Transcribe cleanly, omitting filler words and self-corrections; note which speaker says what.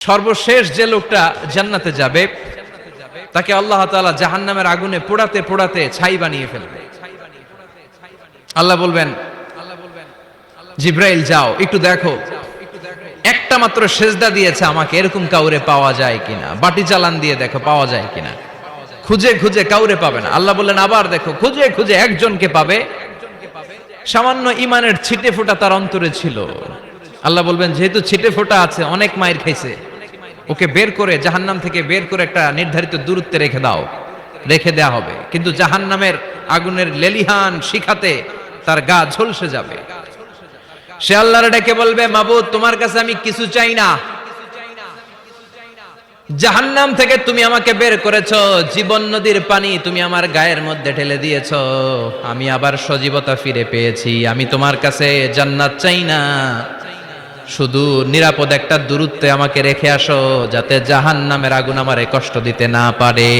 Speaker 1: সর্বশেষ যে লোকটা জান্নাতে যাবে তাকে আল্লাহ তাআলা জাহান্নামের আগুনে পোড়াতে পোড়াতে ছাই বানিয়ে ফেলবে। আল্লাহ বলবেন, জিব্রাইল যাও একটু দেখো একটা মাত্র সেজদা দিয়েছে আমাকে, এরকম কাউরে পাওয়া যায় কিনা। বাটি চালান দিয়ে দেখো পাওয়া যায় কিনা। খুঁজে খুঁজে কাউরে পাবে না। আল্লাহ বললেন আবার দেখো, খুঁজে খুঁজে একজনকে পাবে, সামান্য ইমানের ছিটে ফোঁটা তার অন্তরে ছিল। আল্লাহ বলবেন যেহেতু ছিটে ফোঁটা আছে, অনেক মায়ের খাইছে, ওকে বের করে জাহান্নাম থেকে বের করে একটা নির্ধারিত দূরত্বে রেখে দাও। রেখে দেয়া হবে, কিন্তু জাহান্নামের আগুনের লেলিহান শিখাতে তার গা ঝলসে যাবে। সে আল্লাহর ডেকে বলবে, মাবুদ তোমার কাছে আমি কিছু চাই না, জাহান্নাম থেকে তুমি আমাকে বের করেছো, জীবন নদীর পানি তুমি আমার গায়ের মধ্যে ঢেলে দিয়েছো, আমি আবার সজীবতা ফিরে পেয়েছি। আমি তোমার কাছে জান্নাত চাই না, শুধু নিরাপদ একটা দূরত্বে আমাকে রেখে আসো, যাতে জাহান্নামের আগুন আমারে কষ্ট দিতে না পারে।